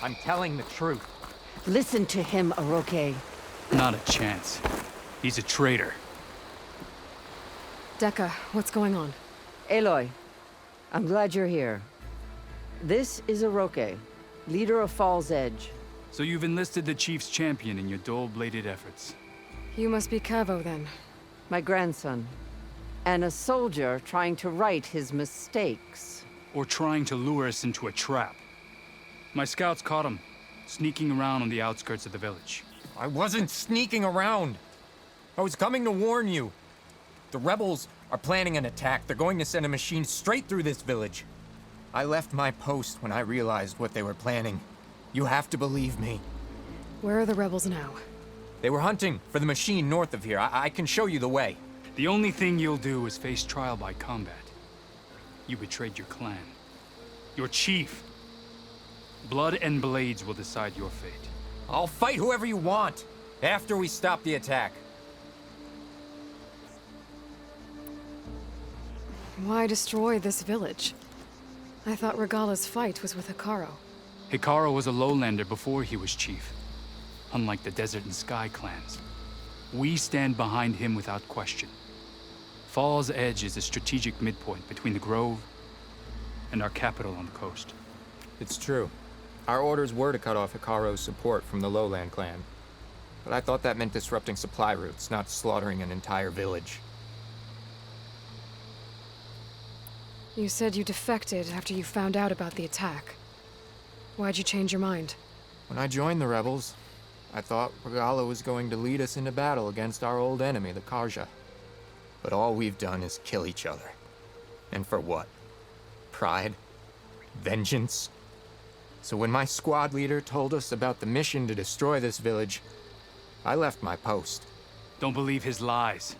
I'm telling the truth. Listen to him, Aroke. Not a chance. He's a traitor. Dekka, what's going on? Aloy, I'm glad you're here. This is Aroke, leader of Fall's Edge. So you've enlisted the Chief's champion in your dull-bladed efforts. You must be Cavo, then. My grandson. And a soldier trying to right his mistakes. Or trying to lure us into a trap. My scouts caught him, sneaking around on the outskirts of the village. I wasn't sneaking around. I was coming to warn you. The rebels are planning an attack. They're going to send a machine straight through this village. I left my post when I realized what they were planning. You have to believe me. Where are the rebels now? They were hunting for the machine north of here. I can show you the way. The only thing you'll do is face trial by combat. You betrayed your clan. Your chief. Blood and blades will decide your fate. I'll fight whoever you want, after we stop the attack. Why destroy this village? I thought Regala's fight was with Hekarro. Hekarro was a lowlander before he was chief. Unlike the Desert and Sky clans. We stand behind him without question. Fall's Edge is a strategic midpoint between the Grove and our capital on the coast. It's true. Our orders were to cut off Hekarro's support from the Lowland clan. But I thought that meant disrupting supply routes, not slaughtering an entire village. You said you defected after you found out about the attack. Why'd you change your mind? When I joined the rebels, I thought Regala was going to lead us into battle against our old enemy, the Karja. But all we've done is kill each other. And for what? Pride? Vengeance? So when my squad leader told us about the mission to destroy this village, I left my post. Don't believe his lies.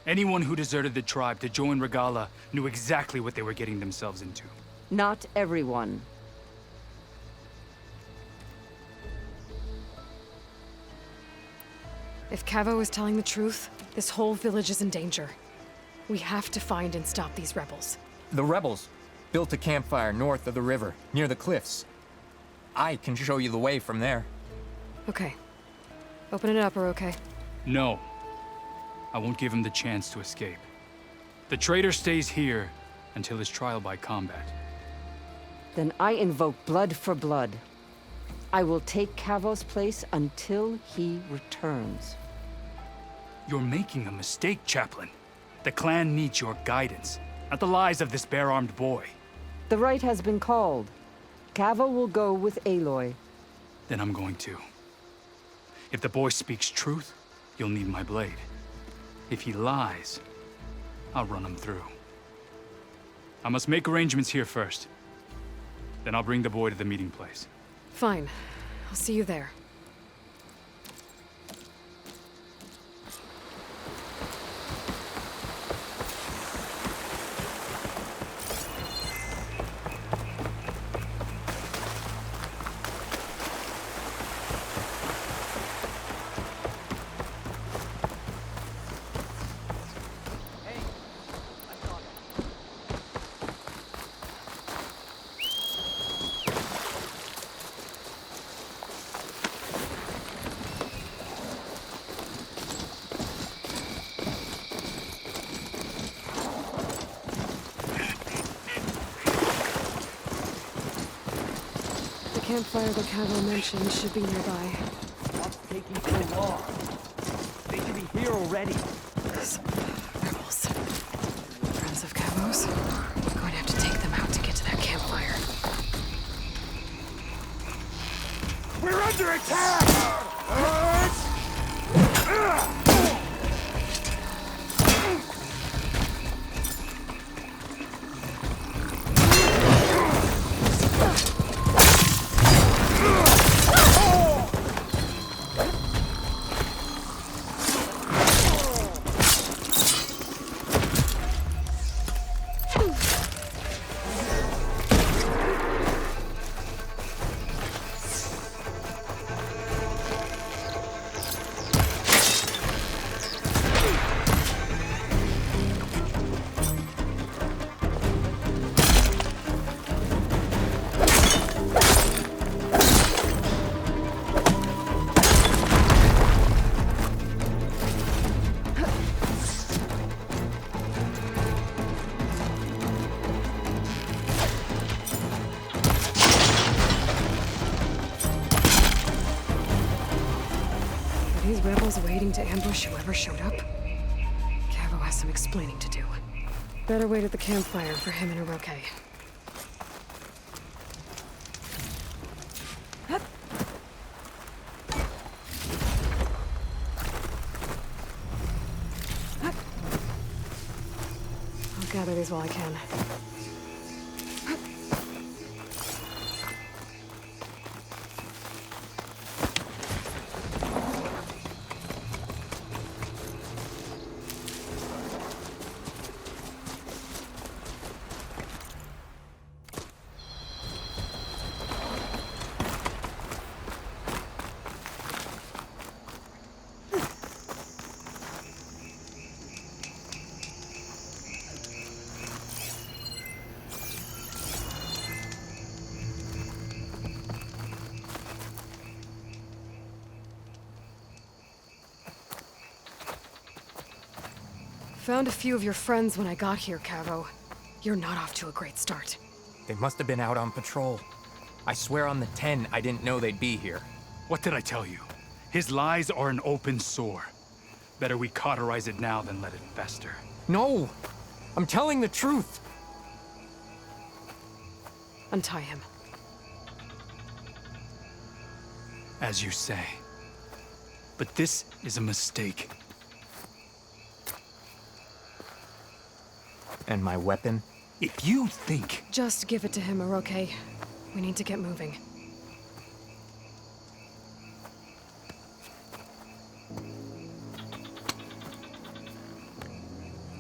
Anyone who deserted the tribe to join Regala knew exactly what they were getting themselves into. Not everyone. If Cavo is telling the truth, this whole village is in danger. We have to find and stop these rebels. The rebels built a campfire north of the river, near the cliffs. I can show you the way from there. Okay. Open it up, Aroke. No. I won't give him the chance to escape. The traitor stays here until his trial by combat. Then I invoke blood for blood. I will take Cavo's place until he returns. You're making a mistake, Chaplain. The clan needs your guidance, not the lies of this bare-armed boy. The right has been called. Cavo will go with Aloy. Then I'm going to. If the boy speaks truth, you'll need my blade. If he lies, I'll run him through. I must make arrangements here first. Then I'll bring the boy to the meeting place. Fine. I'll see you there. The campfire that Cavo mentioned should be nearby. What's taking so long? They should be here already. Some rebels. Friends of Cavo's. We're going to have to take them out to get to their campfire. We're under attack! rebels waiting to ambush whoever showed up? Cavo has some explaining to do. Better wait at the campfire for him and Oroke. I'll gather these while I can. Found a few of your friends when I got here, Cavo. You're not off to a great start. They must have been out on patrol. I swear on the 10, I didn't know they'd be here. What did I tell you? His lies are an open sore. Better we cauterize it now than let it fester. No! I'm telling the truth! Untie him. As you say. But this is a mistake. And my weapon? If you think... Just give it to him, Oroke. We need to get moving.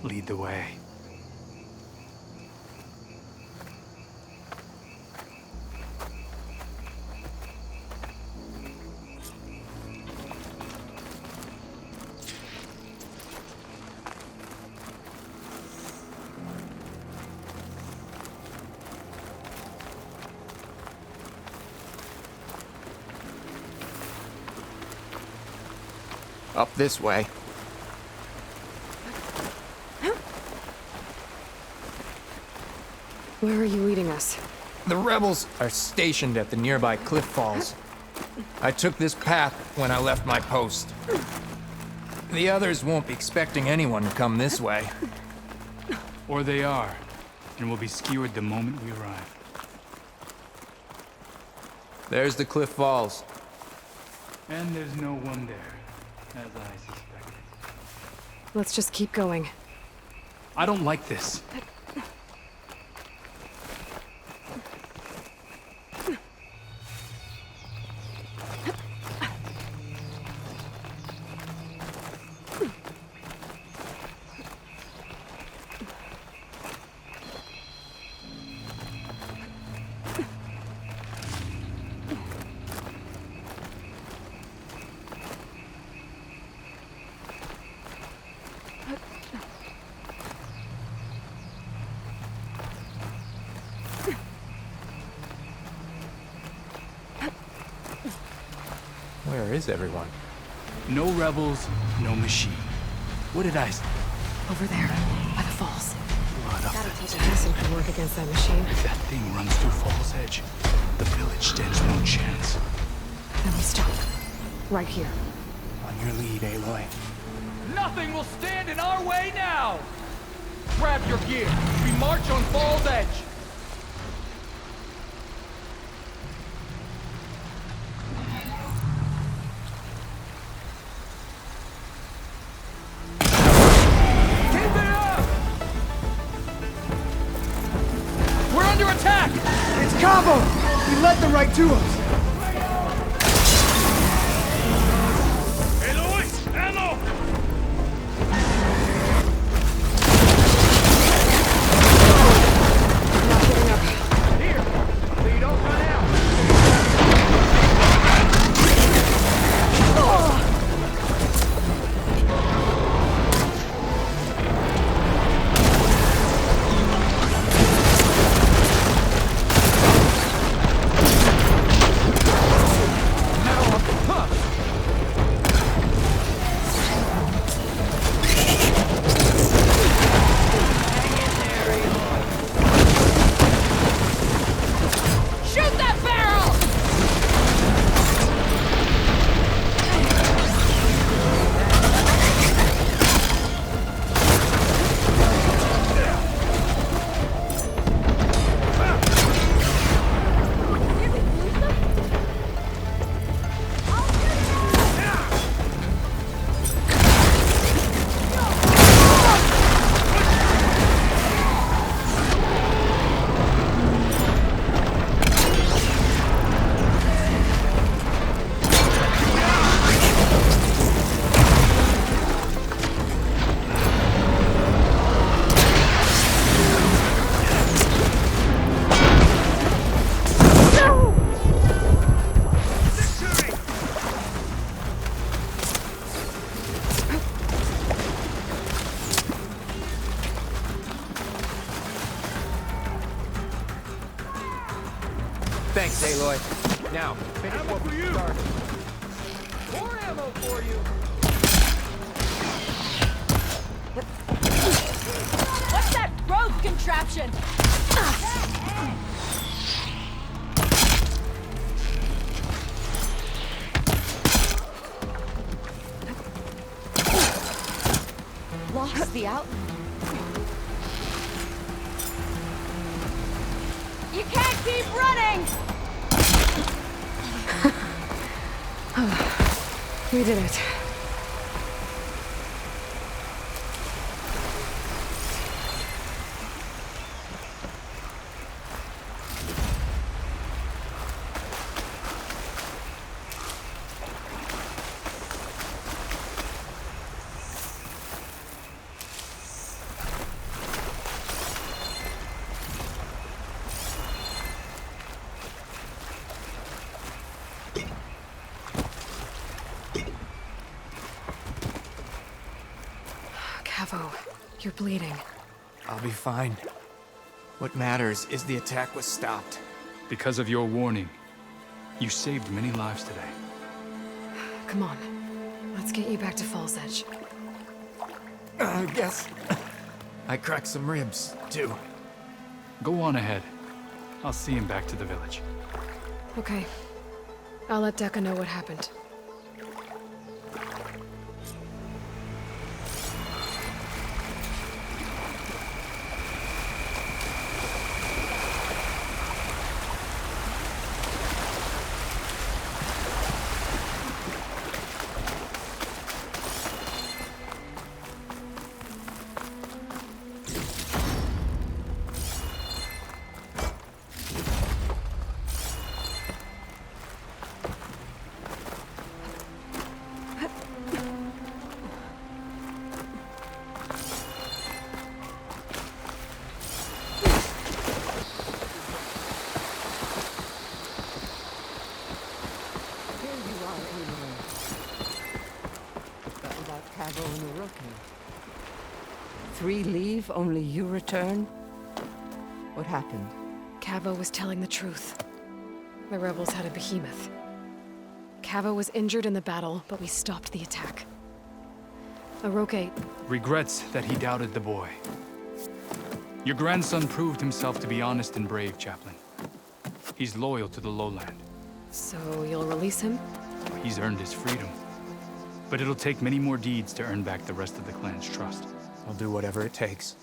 Lead the way. Up this way. Where are you leading us? The rebels are stationed at the nearby cliff falls. I took this path when I left my post. The others won't be expecting anyone to come this way. Or they are, and will be skewered the moment we arrive. There's the cliff falls. And there's no one there, as I suspected. Let's just keep going. I don't like this. Where is everyone? No rebels, no machine. What did I say? Over there, by the falls. Blood up. Gotta take a Hassan can work against that machine. If that thing runs through Fall's Edge, the village stands no chance. Then we stop. Right here. On your lead, Aloy. Nothing will stand in our way now! Grab your gear. We march on Fall's Edge. Keep it up! We're under attack! It's Cavo! He led them right to us! Aloy! Ammo! Not giving up. Here, so you don't run out. Thanks, Aloy. Now, finish what we started. More ammo for you! What's that rogue contraption? Lost the outlet. You can't keep running! We did it. Cavo, you're bleeding. I'll be fine. What matters is the attack was stopped. Because of your warning, you saved many lives today. Come on. Let's get you back to Fall's Edge. I guess I cracked some ribs, too. Go on ahead. I'll see him back to the village. Okay. I'll let Dekka know what happened. Here you are, Aloy. But without Cavo and Oroke. 3 leave, only you return? What happened? Cavo was telling the truth. The rebels had a behemoth. Cavo was injured in the battle, but we stopped the attack. Oroke, Regrets that he doubted the boy. Your grandson proved himself to be honest and brave, Chaplain. He's loyal to the lowland. so you'll release him? He's earned his freedom. But it'll take many more deeds to earn back the rest of the clan's trust. I'll do whatever it takes.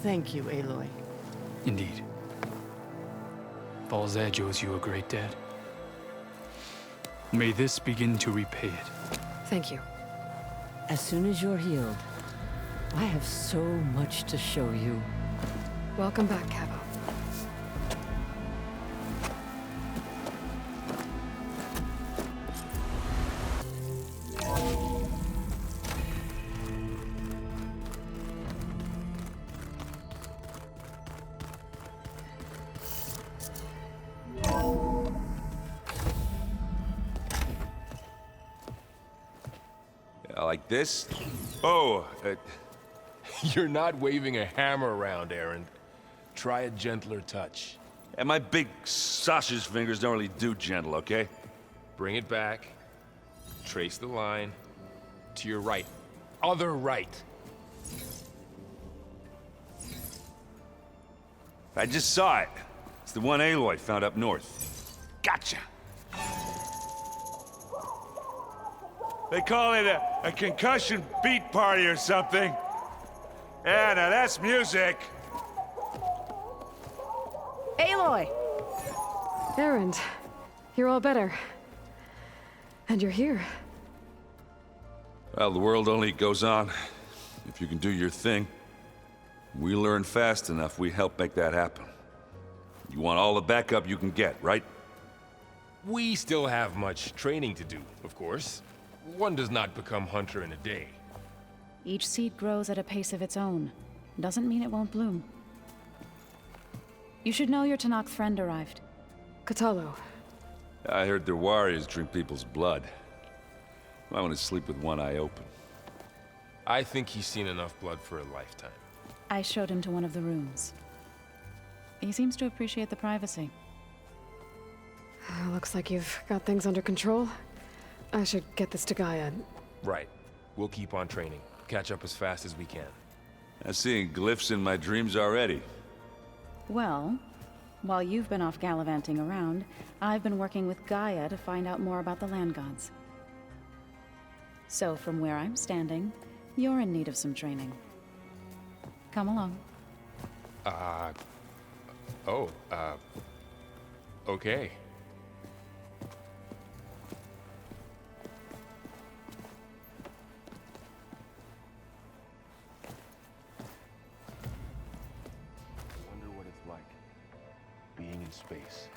Thank you, Aloy. Indeed. Fall's Edge owes you a great debt. May this begin to repay it. Thank you. As soon as you're healed, I have so much to show you. Welcome back, Cavo. Like this? Oh, you're not waving a hammer around, Aaron. Try a gentler touch. And my big sausage fingers don't really do gentle, okay? Bring it back. Trace the line. To your right. Other right. I just saw it. It's the one Aloy found up north. Gotcha. They call it a concussion beat party or something. Yeah, now that's music. Aloy! Aaron, you're all better. And you're here. Well, the world only goes on if you can do your thing. We learn fast enough, we help make that happen. You want all the backup you can get, right? We still have much training to do, of course. One does not become hunter in a day. Each seed grows at a pace of its own. Doesn't mean it won't bloom. You should know your Tanakh friend arrived. Katalo. I heard their warriors drink people's blood. I want to sleep with one eye open. I think he's seen enough blood for a lifetime. I showed him to one of the rooms. He seems to appreciate the privacy. Looks like you've got things under control. I should get this to Gaia. Right. We'll keep on training. Catch up as fast as we can. I'm seeing glyphs in my dreams already. Well, while you've been off gallivanting around, I've been working with Gaia to find out more about the land gods. So from where I'm standing, you're in need of some training. Come along. Okay. I wonder what it's like, being in space.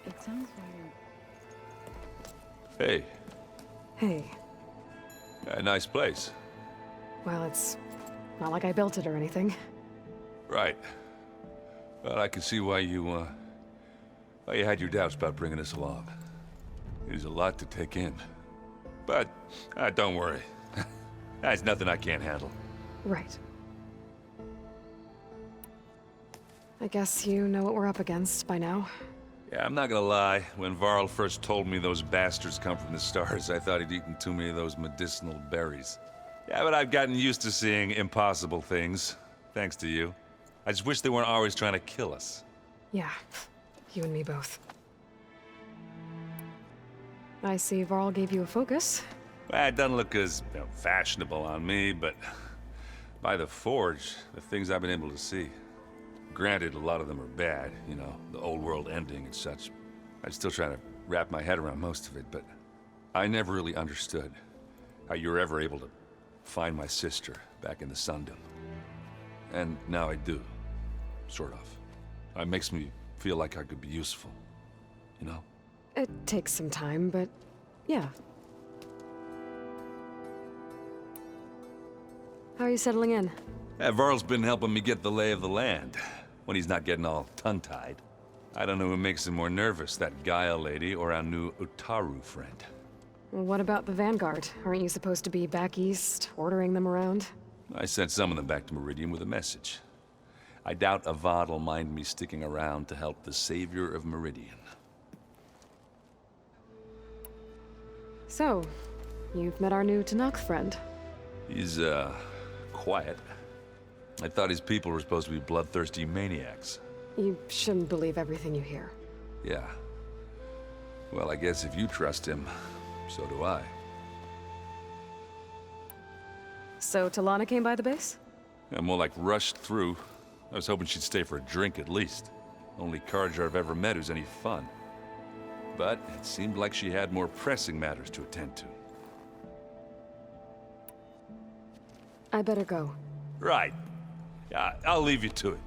It sounds very... Hey, Hey. a nice place. Well, it's not like I built it or anything. Right. Well, I can see why you had your doubts about bringing us along. It is a lot to take in. But, don't worry. That's nothing I can't handle. Right. I guess you know what we're up against by now. Yeah, I'm not gonna lie. When Varl first told me those bastards come from the stars, I thought he'd eaten too many of those medicinal berries. Yeah, but I've gotten used to seeing impossible things, thanks to you. I just wish they weren't always trying to kill us. Yeah, you and me both. I see Varl gave you a focus. Well, it doesn't look as fashionable on me, but by the Forge, the things I've been able to see. Granted, a lot of them are bad, you know, the old world ending and such. I'm still trying to wrap my head around most of it, but I never really understood how you were ever able to find my sister back in the Sundom. And now I do, sort of. It makes me feel like I could be useful, you know? It takes some time, but yeah. How are you settling in? Varl's been helping me get the lay of the land, when he's not getting all tongue-tied. I don't know who makes him more nervous, that Gaia lady or our new Utaru friend. What about the Vanguard? Aren't you supposed to be back east, ordering them around? I sent some of them back to Meridian with a message. I doubt Avad will mind me sticking around to help the savior of Meridian. So, you've met our new Tanakh friend. He's, quiet. I thought his people were supposed to be bloodthirsty maniacs. You shouldn't believe everything you hear. Yeah. Well, I guess if you trust him, so do I. So Talana came by the base? Yeah, more like rushed through. I was hoping she'd stay for a drink at least. Only Carja I've ever met who's any fun. But it seemed like she had more pressing matters to attend to. I better go. Right. Yeah, I'll leave you to it.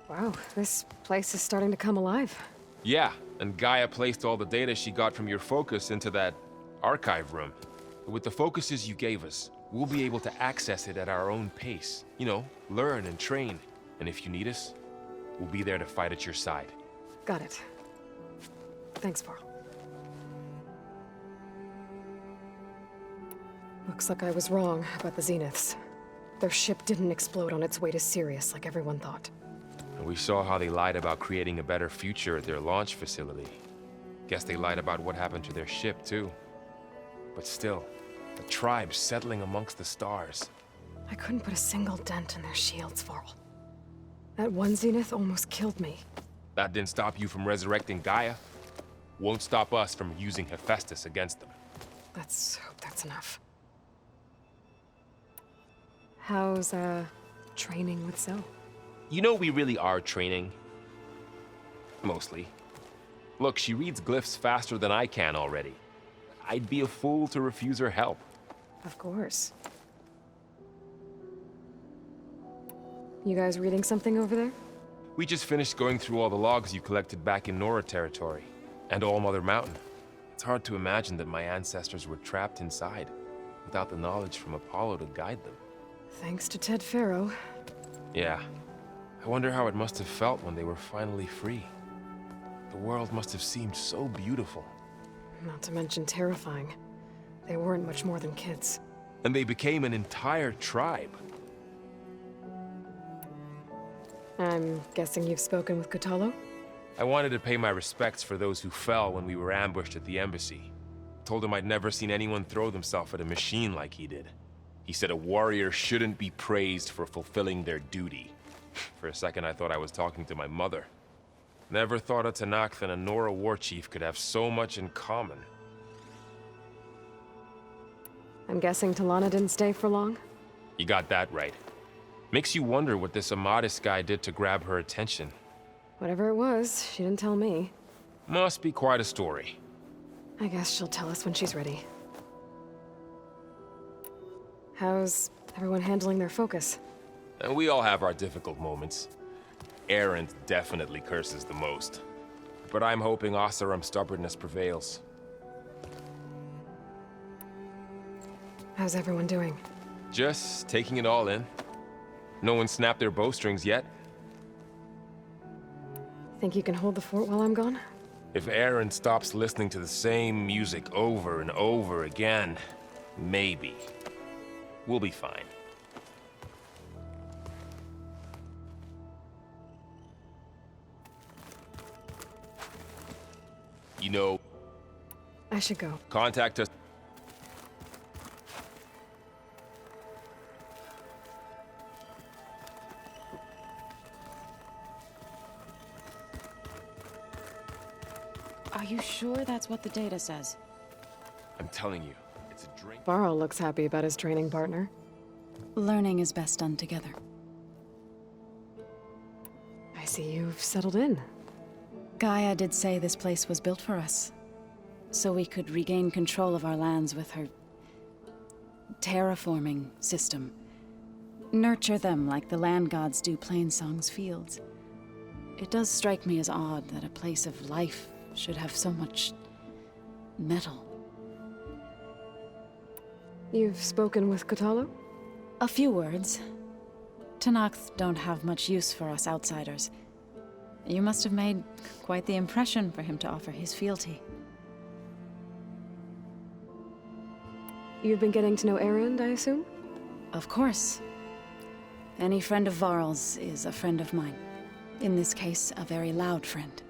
Wow, this place is starting to come alive. Yeah, and Gaia placed all the data she got from your focus into that archive room. With the focuses you gave us, we'll be able to access it at our own pace. You know, learn and train. And if you need us, we'll be there to fight at your side. Got it. Thanks, Varl. Looks like I was wrong about the Zeniths. Their ship didn't explode on its way to Sirius like everyone thought. And we saw how they lied about creating a better future at their launch facility. Guess they lied about what happened to their ship, too. But still, the tribe settling amongst the stars. I couldn't put a single dent in their shields, Varl. That one Zenith almost killed me. That didn't stop you from resurrecting Gaia. Won't stop us from using Hephaestus against them. Let's hope that's enough. How's, training with Zoe? You know we really are training. Mostly. Look, she reads glyphs faster than I can already. I'd be a fool to refuse her help. Of course. You guys reading something over there? We just finished going through all the logs you collected back in Nora territory, and All Mother Mountain. It's hard to imagine that my ancestors were trapped inside. without the knowledge from Apollo to guide them. Thanks to Ted Faro. Yeah. I wonder how it must have felt when they were finally free. The world must have seemed so beautiful. Not to mention terrifying. They weren't much more than kids. And they became an entire tribe. I'm guessing you've spoken with Kotalo? I wanted to pay my respects for those who fell when we were ambushed at the embassy. Told him I'd never seen anyone throw themselves at a machine like he did. He said a warrior shouldn't be praised for fulfilling their duty. For a second, I thought I was talking to my mother. Never thought a Tenakth and a Nora war chief could have so much in common. I'm guessing Talana didn't stay for long? You got that right. Makes you wonder what this Amadis guy did to grab her attention. Whatever it was, she didn't tell me. Must be quite a story. I guess she'll tell us when she's ready. How's everyone handling their focus? And we all have our difficult moments. Erend definitely curses the most. But I'm hoping Oseram's stubbornness prevails. How's everyone doing? Just taking it all in. No one snapped their bowstrings yet. Think you can hold the fort while I'm gone? If Erend stops listening to the same music over and over again, maybe. We'll be fine. You know... I should go. Contact us. Are you sure that's what the data says? I'm telling you, it's a drink. Varl looks happy about his training partner. Learning is best done together. I see you've settled in. Gaia did say this place was built for us, so we could regain control of our lands with her terraforming system. Nurture them like the land gods do Plainsong's fields. It does strike me as odd that a place of life should have so much metal. You've spoken with Kotalo? A few words. Tenakth don't have much use for us outsiders. You must have made quite the impression for him to offer his fealty. You've been getting to know Erend, I assume? Of course. Any friend of Varl's is a friend of mine. In this case, a very loud friend.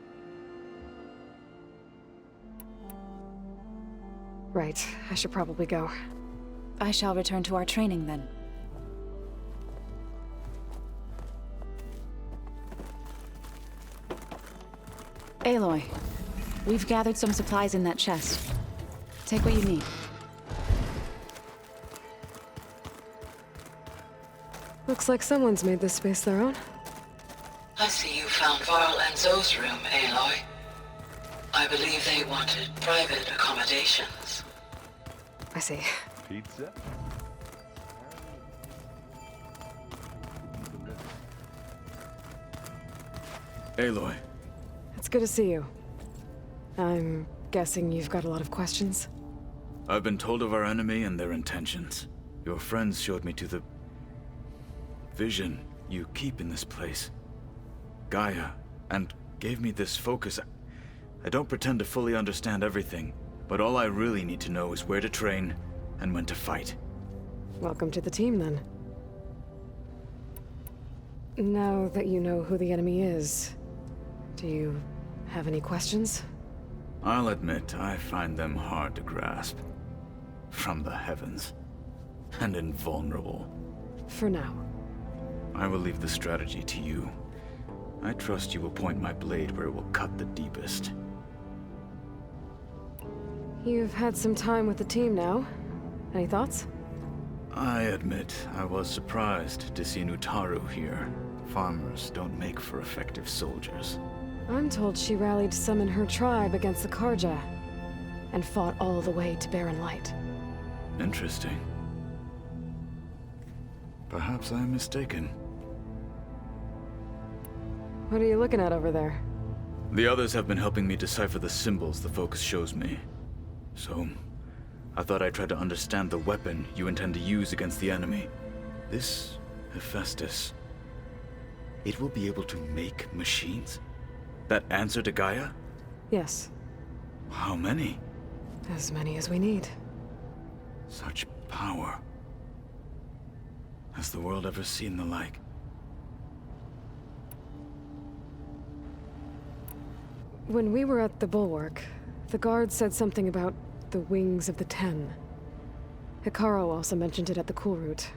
Right, I should probably go. I shall return to our training then. Aloy, we've gathered some supplies in that chest. Take what you need. Looks like someone's made this space their own. I see you found Varl and Zoe's room, Aloy. I believe they wanted private accommodations. I see. Pizza? Aloy. It's good to see you. I'm guessing you've got a lot of questions? I've been told of our enemy and their intentions. Your friends showed me to the vision you keep in this place. Gaia, and gave me this focus. I don't pretend to fully understand everything, but all I really need to know is where to train and when to fight. Welcome to the team, then. Now that you know who the enemy is, do you have any questions? I'll admit, I find them hard to grasp. From the heavens. And invulnerable. For now. I will leave the strategy to you. I trust you will point my blade where it will cut the deepest. You've had some time with the team now. Any thoughts? I admit, I was surprised to see Nutaru here. Farmers don't make for effective soldiers. I'm told she rallied to summon her tribe against the Karja, and fought all the way to Barren Light. Interesting. Perhaps I'm mistaken. What are you looking at over there? The others have been helping me decipher the symbols the focus shows me. So, I thought I'd try to understand the weapon you intend to use against the enemy. This Hephaestus, it will be able to make machines? That answer to Gaia? Yes, How many? as many as we need. Such power. Has the world ever seen the like? When we were at the bulwark, the guard said something about the wings of the Ten. Hikaru also mentioned it at the cool route.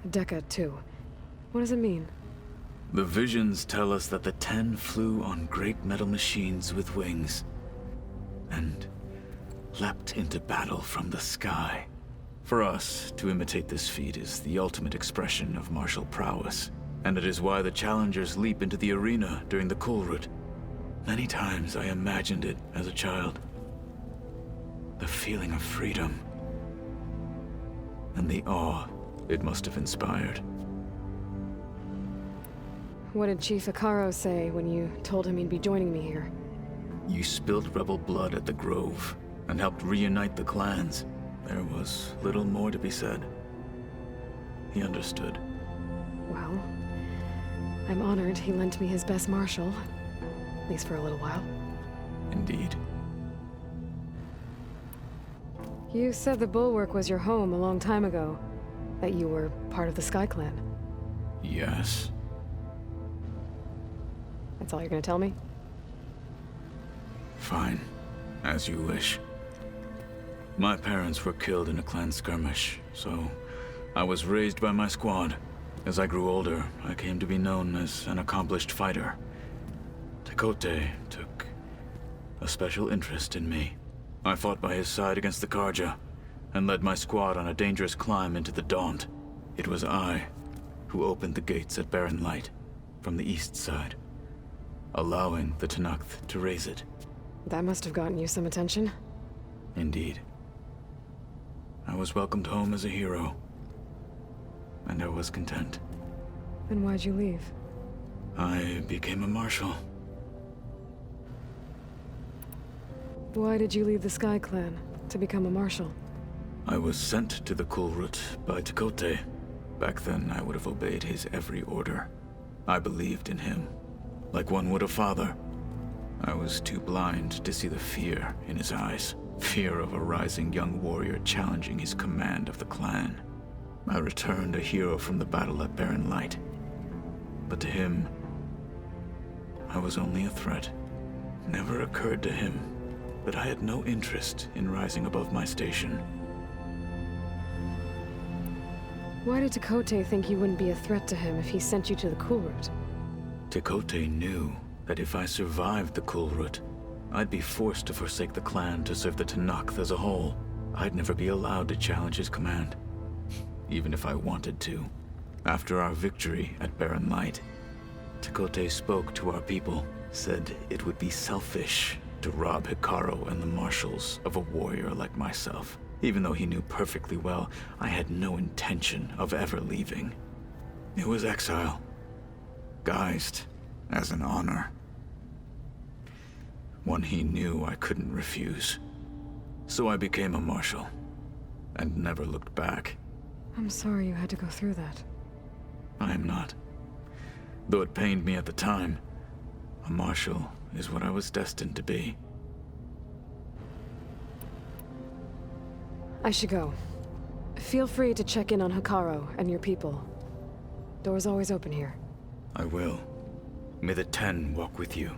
Dekka, too. What does it mean? The visions tell us that the Ten flew on great metal machines with wings, and leapt into battle from the sky. For us, to imitate this feat is the ultimate expression of martial prowess, and it is why the challengers leap into the arena during the cool route. Many times I imagined it as a child. The feeling of freedom, and the awe it must have inspired. What did Chief Hikaru say when you told him he'd be joining me here? You spilled rebel blood at the Grove, and helped reunite the clans. There was little more to be said. He understood. Well, I'm honored he lent me his best martial. At least for a little while. Indeed. You said the Bulwark was your home a long time ago. That you were part of the Sky Clan. Yes. That's all you're gonna tell me? Fine. As you wish. My parents were killed in a clan skirmish, so I was raised by my squad. As I grew older, I came to be known as an accomplished fighter. Tekote took a special interest in me. I fought by his side against the Karja, and led my squad on a dangerous climb into the Daunt. It was I who opened the gates at Barren Light, from the east side, allowing the Tenakth to raise it. That must have gotten you some attention. Indeed. I was welcomed home as a hero, and I was content. Then why'd you leave? I became a marshal. Why did you leave the Sky Clan to become a marshal? I was sent to the Kulrut by Tekote. Back then, I would have obeyed his every order. I believed in him, like one would a father. I was too blind to see the fear in his eyes. Fear of a rising young warrior challenging his command of the clan. I returned a hero from the battle at Barren Light. But to him, I was only a threat. Never occurred to him that I had no interest in rising above my station. Why did Tekote think you wouldn't be a threat to him if he sent you to the cool route? Tekote knew that if I survived the Kulrut, I'd be forced to forsake the clan to serve the Tenakth as a whole. I'd never be allowed to challenge his command, even if I wanted to. After our victory at Barren Light, Tekote spoke to our people, said it would be selfish to rob Hikaru and the marshals of a warrior like myself, even though he knew perfectly well I had no intention of ever leaving. It was exile, guised as an honor. One he knew I couldn't refuse. So I became a marshal, and never looked back. I'm sorry you had to go through that. I am not. Though it pained me at the time, a marshal is what I was destined to be. I should go. Feel free to check in on Hikaru and your people. Door's always open here. I will. May the Ten walk with you.